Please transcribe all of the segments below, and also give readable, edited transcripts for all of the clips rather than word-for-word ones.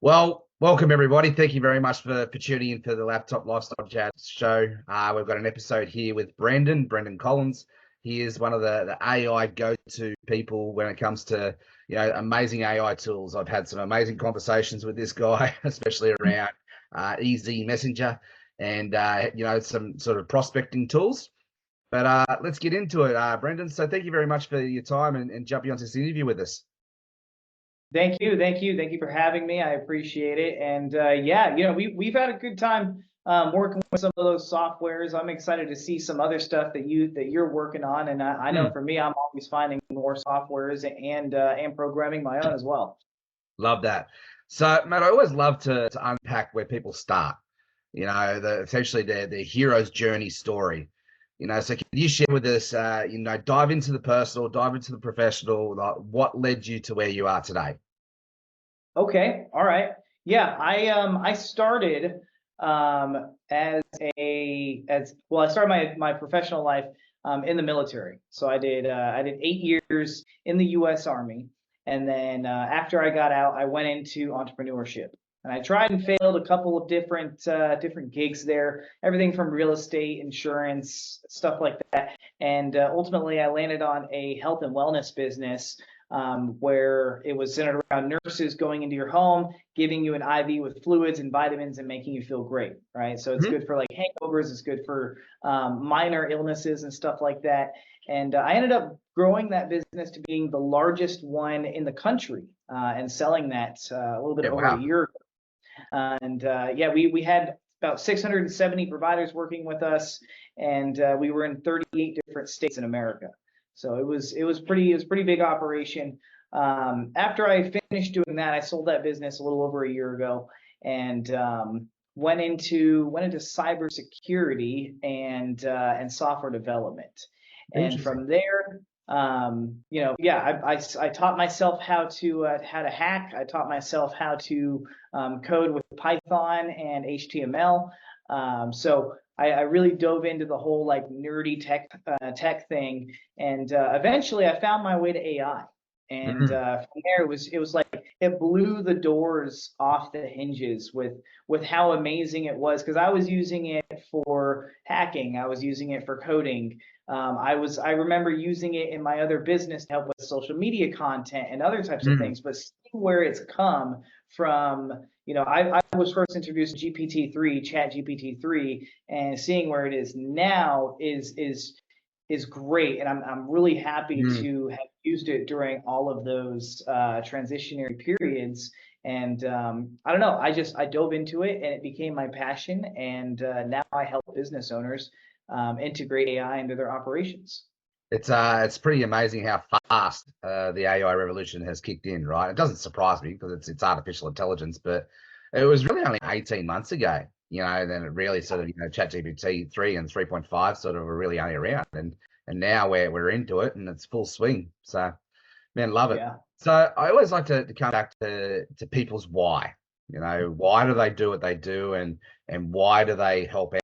Well, welcome everybody. Thank you very much for tuning in for the Laptop Lifestyle Chat show. We've got an episode here with Brendan Collins. He is one of the AI go-to people when it comes to amazing AI tools. I've had some amazing conversations with this guy, especially around Easy Messenger and some sort of prospecting tools. But let's get into it, Brendan. So thank you very much for your time and jumping onto this interview with us. Thank you for having me. I appreciate it. And we've had a good time working with some of those softwares. I'm excited to see some other stuff that you're working on. And I know for me, I'm always finding more softwares and programming my own as well. Love that. So, Matt, I always love to unpack where people start. Essentially their hero's journey story. So can you share with us? Dive into the personal, dive into the professional. Like, what led you to where you are today? Okay, all right. Yeah, I started I started my professional life in the military. So I did 8 years in the U.S. Army, and then after I got out, I went into entrepreneurship. And I tried and failed a couple of different gigs there, everything from real estate, insurance, stuff like that. And ultimately, I landed on a health and wellness business where it was centered around nurses going into your home, giving you an IV with fluids and vitamins and making you feel great, right? So it's good for like hangovers, it's good for minor illnesses and stuff like that. And I ended up growing that business to being the largest one in the country and selling that a little bit over a year ago. We had about 670 providers working with us, and we were in 38 different states in America. So it was pretty big operation. After I finished doing that, I sold that business a little over a year ago, and went into cybersecurity and software development. And from there, I taught myself how to hack. I taught myself how to code with Python and HTML. So I really dove into the whole like nerdy tech thing, and eventually I found my way to AI. And from there, it was like it blew the doors off the hinges with how amazing it was, because I was using it for hacking, I was using it for coding. I remember using it in my other business to help with social media content and other types of things. But seeing where it's come from, I was first introduced to GPT-3, Chat GPT-3, and seeing where it is now is great. And I'm really happy to have used it during all of those transitionary periods. And I don't know, I dove into it and it became my passion. And now I help business owners integrate AI into their operations. It's pretty amazing how fast the AI revolution has kicked in, right? It doesn't surprise me because it's artificial intelligence, but it was really only 18 months ago, then it really sort of, ChatGPT 3 and 3.5 sort of were really only around, and now we're into it and it's full swing. So, man, love it. Yeah. So I always like to come back to people's why. Why do they do what they do, and why do they help out,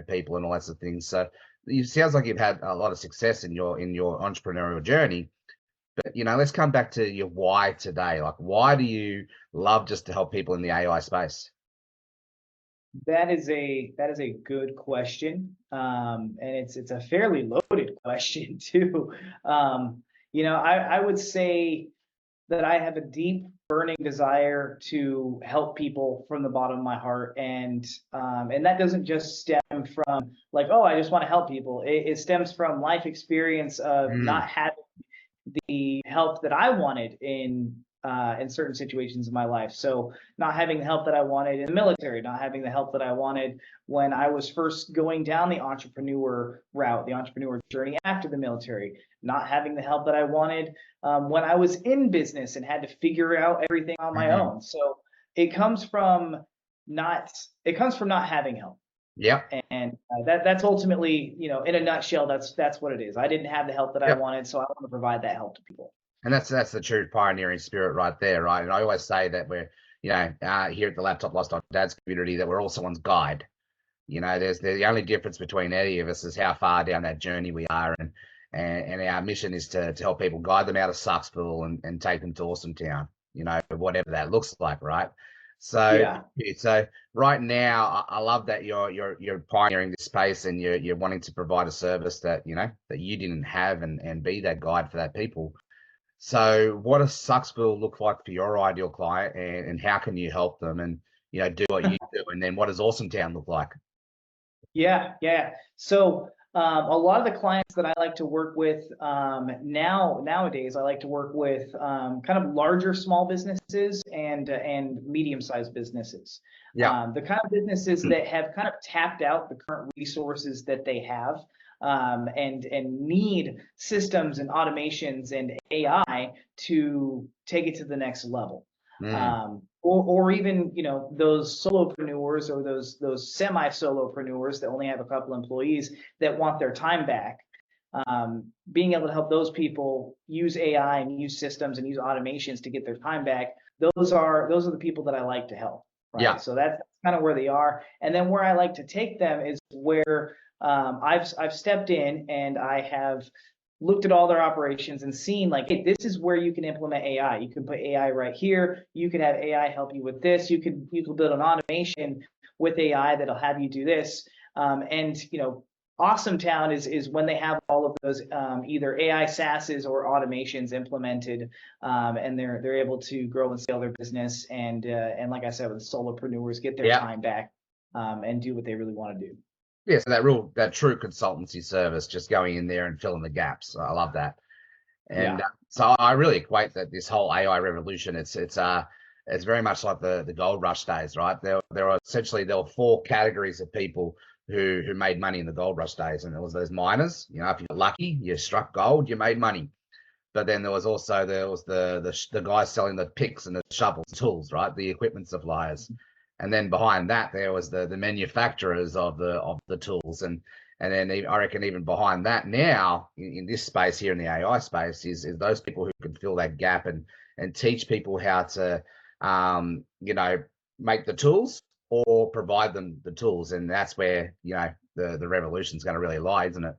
people and all that sort of things. So it sounds like you've had a lot of success in your entrepreneurial journey, but let's come back to your why today. Like, why do you love just to help people in the AI space? That is a good question, and it's a fairly loaded question too. I would say that I have a deep burning desire to help people from the bottom of my heart, and that doesn't just stem from like, oh, I just want to help people. It stems from life experience of not having the help that I wanted in certain situations in my life. So not having the help that I wanted in the military, not having the help that I wanted when I was first going down the entrepreneur route, the entrepreneur journey after the military, not having the help that I wanted when I was in business and had to figure out everything on my own. So it comes from not having help. Yeah. And that's ultimately, in a nutshell, that's what it is. I didn't have the help that I wanted, so I want to provide that help to people. And that's the true pioneering spirit right there, right? And I always say that we're, here at the Laptop Lifestyle Dads community, that we're all someone's guide. There's the only difference between any of us is how far down that journey we are, and our mission is to help people, guide them out of Sucksville and take them to Awesome Town, whatever that looks like, right? So, Yeah. so right now, I love that you're pioneering this space, and you're wanting to provide a service that that you didn't have, and be that guide for that people. So, what does Sucksville look like for your ideal client, and how can you help them, and do what you do, and then what does Awesome Town look like? Yeah, yeah. So a lot of the clients that I like to work with nowadays, I like to work with kind of larger small businesses and medium-sized businesses. Yeah. The kind of businesses that have kind of tapped out the current resources that they have, and need systems and automations and AI to take it to the next level. Mm. Or even those solopreneurs or those semi-solopreneurs that only have a couple employees that want their time back. Being able to help those people use AI and use systems and use automations to get their time back. Those are the people that I like to help, Yeah. right? So that's kind of where they are. And then where I like to take them is where I've stepped in and I have looked at all their operations and seen like, hey, this is where you can implement AI. You can put AI right here. You could have AI help you with this. You could build an automation with AI that'll have you do this. And Awesome Town is when they have all of those either AI SaaSes or automations implemented, and they're able to grow and scale their business, and like I said, with solopreneurs, get their Yeah. time back, and do what they really want to do. Yeah, so that true consultancy service, just going in there and filling the gaps. I love that. And Yeah. so I really equate that this whole AI revolution, it's very much like the gold rush days, right? There were four categories of people who made money in the gold rush days, and there was those miners. If you got lucky, you struck gold, you made money. But then there was the guys selling the picks and the shovels, tools, right? The equipment suppliers. And then behind that, there was the manufacturers of the tools, and then I reckon even behind that now in this space here in the AI space is those people who can fill that gap, and teach people how to make the tools or provide them the tools, and that's where the revolution is going to really lie, isn't it?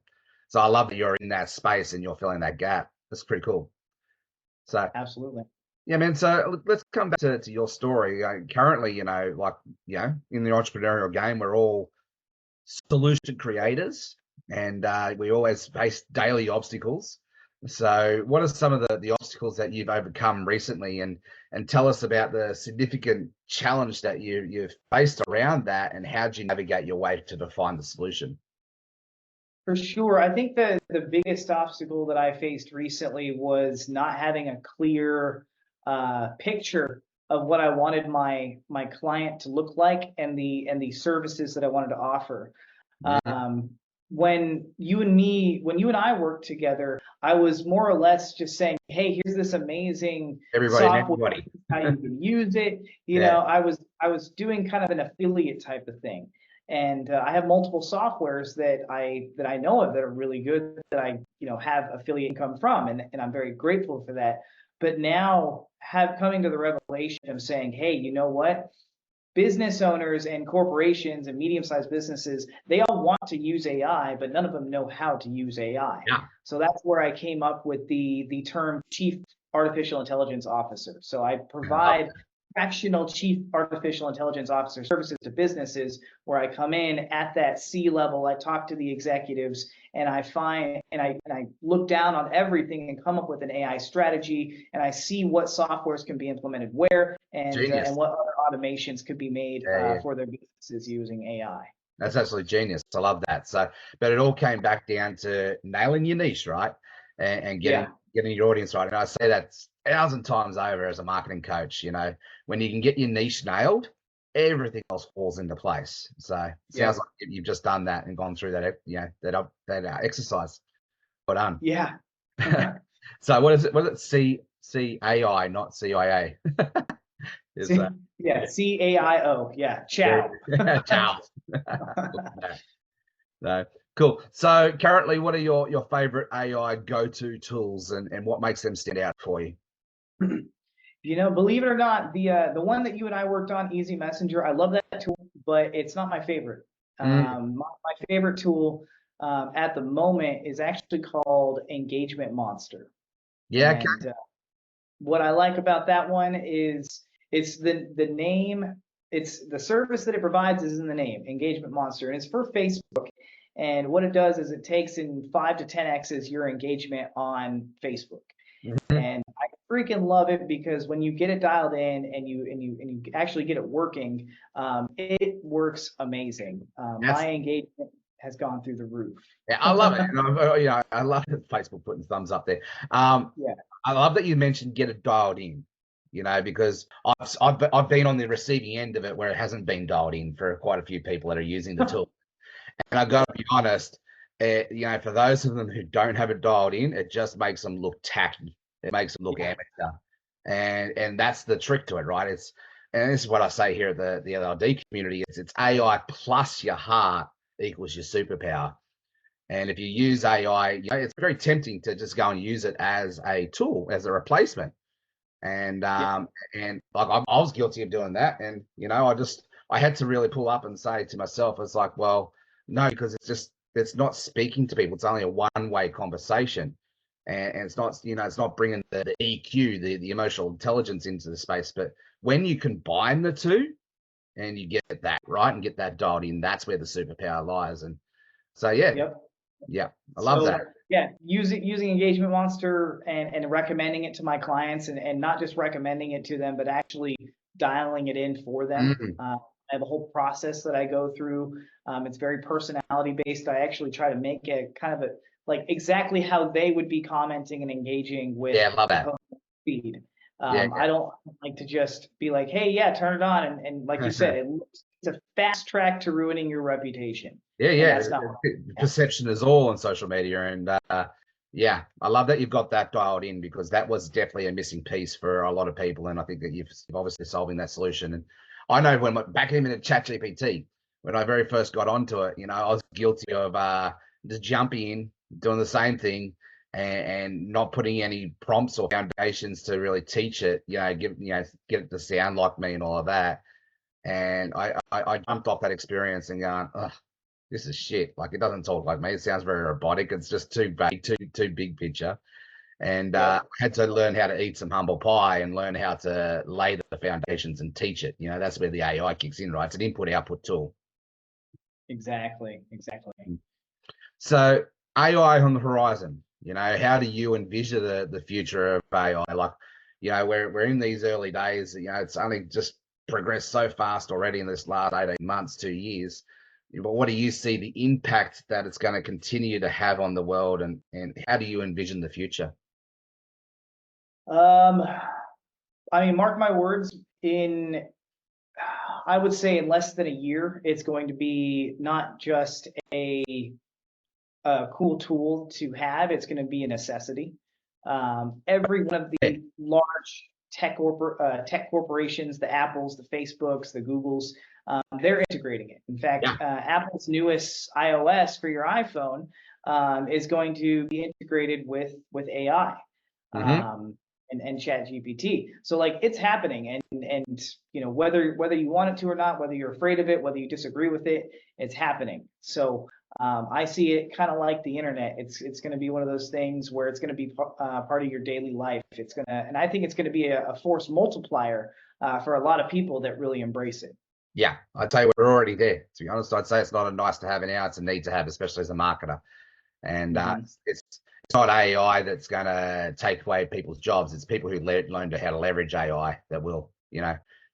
So I love that you're in that space and you're filling that gap. That's pretty cool. So Absolutely. yeah, man. So let's come back to your story. Currently, in the entrepreneurial game, we're all solution creators, and we always face daily obstacles. So, what are some of the obstacles that you've overcome recently, and tell us about the significant challenge that you've faced around that, and how did you navigate your way to find the solution? For sure. I think the biggest obstacle that I faced recently was not having a clear picture of what I wanted my client to look like, and the services that I wanted to offer. Mhm. Um, when you and I worked together, I was more or less just saying, "Hey, here's this amazing Everybody and software. everybody. How you can use it." Yeah. I was doing kind of an affiliate type of thing, and I have multiple softwares that I know of that are really good, that I have affiliate income from, and I'm very grateful for that. But now have coming to the revelation of saying, "Hey, you know what? Business owners and corporations and medium-sized businesses, they all want to use AI, but none of them know how to use AI." Yeah. So that's where I came up with the term Chief Artificial Intelligence Officer. So I I love provide fractional Chief Artificial Intelligence Officer services to businesses, where I come in at that C level, I talk to the executives, and I look down on everything and come up with an AI strategy, and I see what softwares can be implemented where, and genius. what other automations could be made Yeah, yeah. for their businesses using AI. That's absolutely genius. I love that. So, but it all came back down to nailing your niche, right? And Yeah. getting your audience right. And I say that 1,000 times over as a marketing coach. When you can get your niche nailed, everything else falls into place. So it sounds Yep. like you've just done that and gone through that, exercise. Well done. Yeah. So what is it? What is it? CAI, not CIA. Is C, yeah, CAIO. Yeah. Ciao. Ciao. No. Cool. So currently, what are your favorite AI go-to tools, and what makes them stand out for you? Believe it or not, the one that you and I worked on, Easy Messenger, I love that tool, but it's not my favorite. Mm. My favorite tool at the moment is actually called Engagement Monster. Yeah. Okay. And what I like about that one is It's the name. It's the service that it provides is in the name, Engagement Monster, and it's for Facebook. And what it does is it takes in 5 to 10x's your engagement on Facebook. Mhm. And I freaking love it because when you get it dialed in and you actually get it working, it works amazing. That's My engagement has gone through the roof. Yeah, I love it. And I love that Facebook putting thumbs up there. Um, Yeah. I love that you mentioned get it dialed in, because I've been on the receiving end of it where it hasn't been dialed in for quite a few people that are using the tool. And I got to be honest, for those of them who don't have it dialed in, it just makes them look tacky. It makes them look Yeah. amateur, and that's the trick to it, right? And this is what I say here at the LLD community. It's AI plus your heart equals your superpower. And if you use AI, it's very tempting to just go and use it as a tool, as a replacement. And Yeah. and like I was guilty of doing that. And I had to really pull up and say to myself, it's like, well, no, because it's not speaking to people. It's only a one-way conversation, and it's not bringing the EQ, the emotional intelligence into the space. But when you combine the two and you get that right and get that dialed in, that's where the superpower lies. And so, Yep. yeah, I love So that. yeah, using Engagement Monster and recommending it to my clients and not just recommending it to them, but actually dialing it in for them. Mm, I have a whole process that I go through. It's very personality based. I actually try to make it kind of like exactly how they would be commenting and engaging with yeah, I love the that. post feed. Yeah, I don't like to just be like, hey, yeah, turn it on. And like you said, it's a fast track to ruining your reputation. yeah, And yeah. that's not what Perception is all on social media, and yeah, I love that you've got that dialed in because that was definitely a missing piece for a lot of people, and I think that you've obviously solving that solution. And I know back even at ChatGPT, when I very first got onto it, I was guilty of just jumping in, doing the same thing, and not putting any prompts or foundations to really teach it. Get it to sound like me and all of that. And I jumped off that experience and going, ugh, this is shit. Like it doesn't talk like me. It sounds very robotic. It's just too vague, too big picture. And I Yep. had to learn how to eat some humble pie and learn how to lay the foundations and teach it. That's where the AI kicks in, right? It's an input output tool. Exactly. Exactly. So AI on the horizon. How do you envision the future of AI? Like, we're in these early days. It's only just progressed so fast already in this last 18 months, 2 years. But what do you see the impact that it's going to continue to have on the world, and how do you envision the future? Um, I mean, mark my words, I would say in less than a year, it's going to be not just a cool tool to have, it's going to be a necessity. Every one of Yeah. the large tech corporations, the Apples, the Facebooks, the Googles, they're integrating it. In fact, Yeah. Apple's newest iOS for your iPhone is going to be integrated with AI. Mm-hmm. And Chat GPT. So like it's happening, and whether you want it to or not, whether you're afraid of it, whether you disagree with it, it's happening. So I see it kind of like the internet. It's going to be one of those things where it's going to be part of your daily life. And I think it's going to be a force multiplier for a lot of people that really embrace it. Yeah. I'd tell you we're already there. To be honest, I'd say it's not a nice to have now, it's a need to have, especially as a marketer. And Hmm. it's not AI that's going to take away people's jobs. It's people who learn how to leverage AI that will. You're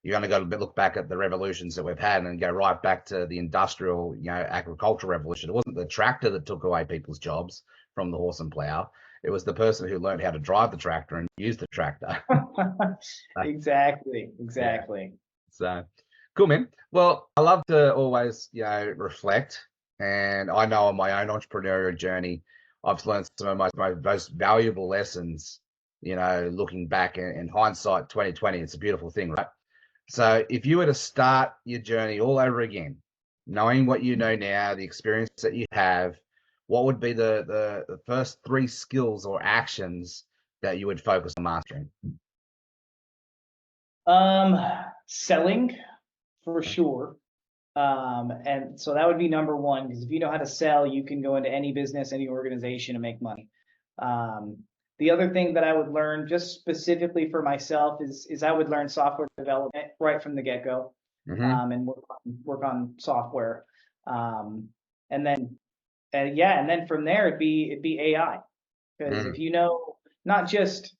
going to go look back at the revolutions that we've had and go right back to the industrial, agricultural revolution. It wasn't the tractor that took away people's jobs from the horse and plow. It was the person who learned how to drive the tractor and use the tractor. Exactly, Yeah. exactly. So cool, man. Well, I love to always, reflect. And I know on my own entrepreneurial journey, I've learned some of my most valuable lessons, looking back in hindsight 2020. It's a beautiful thing, right? So if you were to start your journey all over again, knowing what you know now, the experience that you have, what would be the first three skills or actions that you would focus on mastering? Um, Selling for sure. And so that would be number one, because if you know how to sell, you can go into any business, any organization and make money. Um, The other thing that I would learn just specifically for myself is I would learn software development right from the get-go, Mm-hmm. and work on software. And then and then from there it'd be AI. Because Mm. if you know not just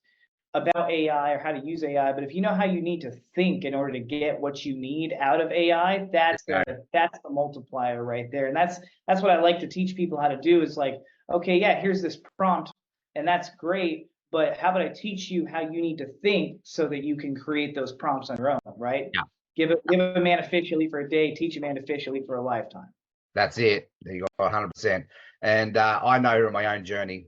about AI or how to use AI, but if you know how you need to think in order to get what you need out of AI, Yeah. that's the multiplier right there. And that's what I like to teach people how to do is like, okay, yeah, here's this prompt, and that's great, but how about I teach you how you need to think so that you can create those prompts on your own, right? Yeah. Give a man officially for a day, teach a man officially for a lifetime. That's it. You got 100%. And I know in my own journey,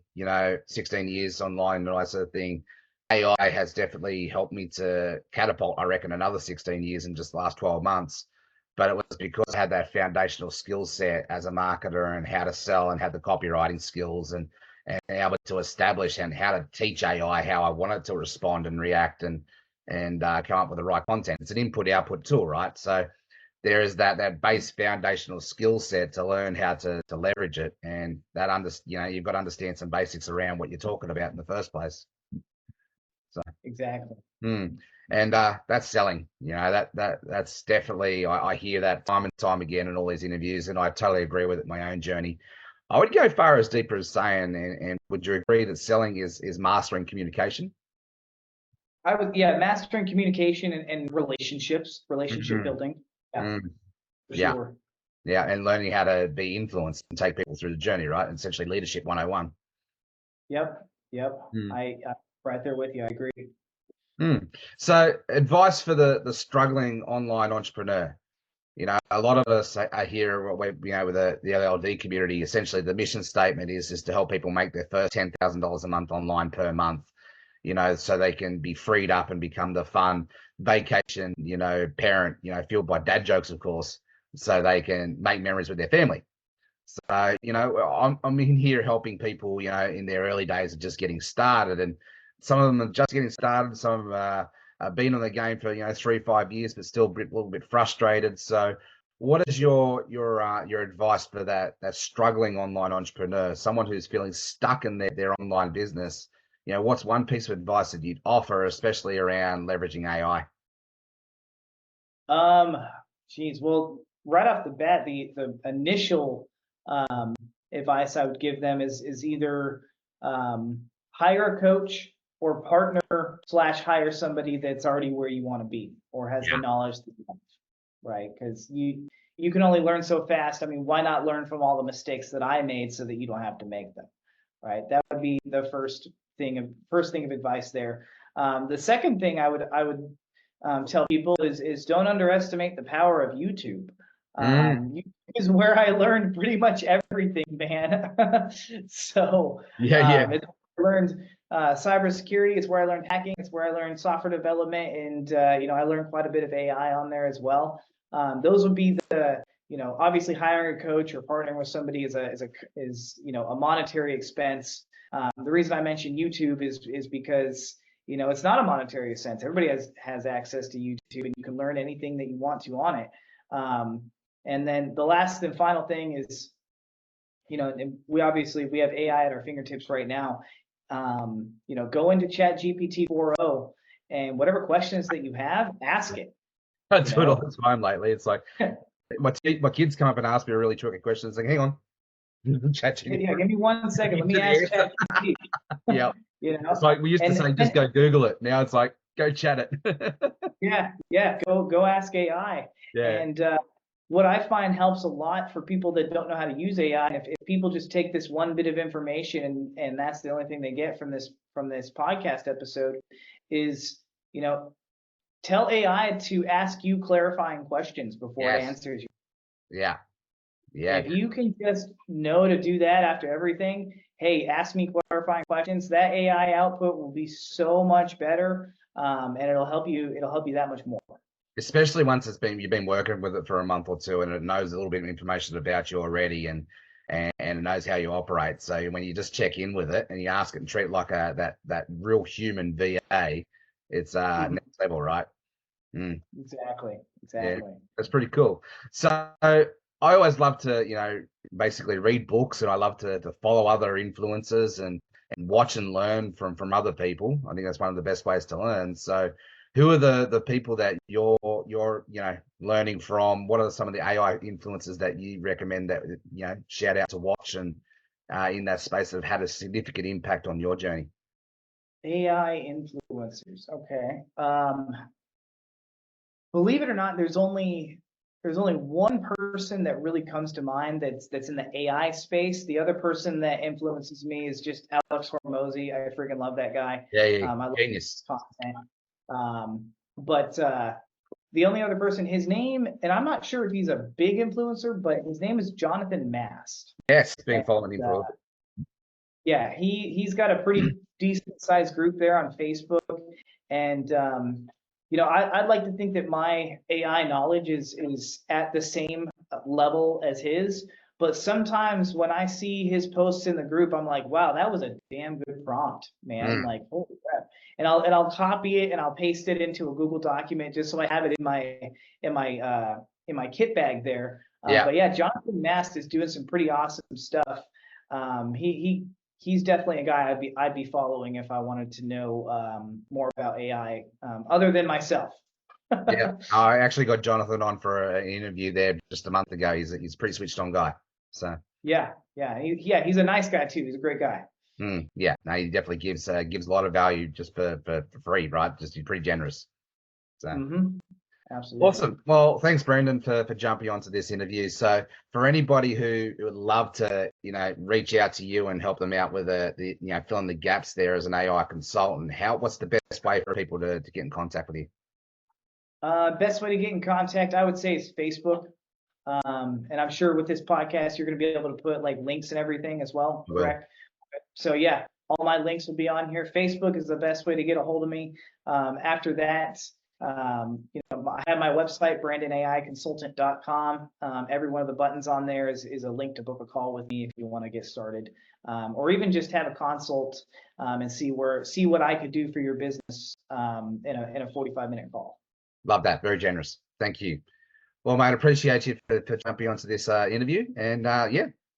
16 years online and all that sort of thing, AI has definitely helped me to catapult, I reckon, another 16 years in just the last 12 months. But it was because I had that foundational skill set as a marketer and how to sell and had the copywriting skills and able to establish and how to teach AI how I wanted to respond and react and come up with the right content. It's an input output tool, right? So there is that base foundational skill set to learn how to leverage it, and you've got to understand some basics around what you're talking about in the first place. So Exactly. and that's selling. That's definitely I hear that time and time again in all these interviews, and I totally agree with it in my own journey. I would go far as deeper as saying, and would you agree that selling is mastering communication? I would, yeah, mastering communication and relationships, relationship Mm-hmm. building. Yeah, Mm, for yeah, sure. yeah, and learning how to be influenced and take people through the journey, right? Essentially, leadership 101. Yep, yep. I right there with you. I agree. Mm. So, advice for the struggling online entrepreneur. A lot of us are here, with the LLD community. Essentially, the mission statement is to help people make their first $10,000 a month online per month. So they can be freed up and become the fun vacation, parent, fueled by dad jokes, of course, so they can make memories with their family. So, I'm in here helping people, in their early days of just getting started. And some of them are just getting started. Some of them have been on the game for, 3, 5 years, but still a little bit frustrated. So what is your advice for that struggling online entrepreneur, someone who's feeling stuck in their online business? What's one piece of advice that you'd offer, especially around leveraging AI? Um, Geez, well, right off the bat, the initial advice I would give them is either hire a coach or partner slash hire somebody that's already where you want to be or has the Yeah. knowledge that you want, right? Because you can only learn so fast. I mean, why not learn from all the mistakes that I made so that you don't have to make them, right? That would be the first thing of advice there. The second thing I would tell people is don't underestimate the power of YouTube. Mm. YouTube is where I learned pretty much everything, man. So Yeah, yeah. it's where I learned cybersecurity. It's where I learned hacking. It's where I learned software development, and I learned quite a bit of AI on there as well. Those would be obviously hiring a coach or partnering with somebody is a monetary expense. The reason I mentioned YouTube is because it's not a monetary expense. Everybody has access to YouTube, and you can learn anything that you want to on it. And then the last and final thing is, and we have AI at our fingertips right now. Go into Chat GPT 4.0 and whatever questions that you have, ask it. I do it all the time lately. It's like my kids come up and ask me a really tricky question. It's like, hang on, Yeah, give me 1 second. Let me ask ChatGPT. Yeah. It's like we used to say, just and go Google it. Now it's like, go chat it. yeah, go ask AI. Yeah. And what I find helps a lot for people that don't know how to use AI, and if people just take this one bit of information and that's the only thing they get from this podcast episode, is tell AI to ask you clarifying questions before it Yes. answers you. Yeah. Yeah. If you can just know to do that after everything, hey, ask me clarifying questions, that AI output will be so much better, and it'll help you that much more. Especially once you've been working with it for a month or two, and it knows a little bit of information about you already, and it knows how you operate. So when you just check in with it and you ask it and treat it like that real human VA, it's next level, right? Mm. Exactly. Yeah, that's pretty cool. So I always love to, basically read books, and I love to follow other influencers and watch and learn from other people. I think that's one of the best ways to learn. So who are the people that you're learning from? What are some of the AI influencers that you recommend that shout out to watch and in that space that have had a significant impact on your journey? AI influencers. Okay. Believe it or not, there's only one person that really comes to mind that's in the AI space. The other person that influences me is just Alex Hormozy. I freaking love that guy. Yeah, yeah, I love his genius. content. But the only other person, his name, and I'm not sure if he's a big influencer, but his name is Jonathan Mast. Yes, been And following him for a little bit. yeah, he's got a pretty decent sized group there on Facebook, and I'd like to think that my AI knowledge is at the same level as his. But sometimes when I see his posts in the group, I'm like, wow, that was a damn good prompt, man. Mm, Like, holy crap. And I'll copy it and I'll paste it into a Google document just so I have it in my kit bag there. yeah. But yeah, Jonathan Mast is doing some pretty awesome stuff. He's definitely a guy I'd be following if I wanted to know more about AI, other than myself. Yeah, I actually got Jonathan on for an interview there just a month ago. He's a pretty switched on guy. So He's a nice guy too. He's a great guy. yeah, no, he definitely gives a lot of value just for free, right? Just he's pretty generous. So Absolutely. awesome. Well, thanks, Brendan, for jumping onto this interview. So for anybody who would love to reach out to you and help them out with the fill in the gaps there as an AI consultant, what's the best way for people to get in contact with you? Best way to get in contact, I would say, is Facebook. And I'm sure with this podcast, you're going to be able to put like links and everything as well, correct? So yeah, all my links will be on here. Facebook is the best way to get a hold of me. After that, I have my website, brandonaiconsultant.com. Every one of the buttons on there is a link to book a call with me if you want to get started, or even just have a consult and see what I could do for your business in a 45-minute call. Love that. Very generous. Thank you. Well, mate, appreciate you for jumping onto this interview. And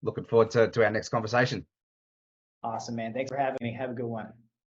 looking forward to our next conversation. Awesome, man. Thanks for having me. Have a good one.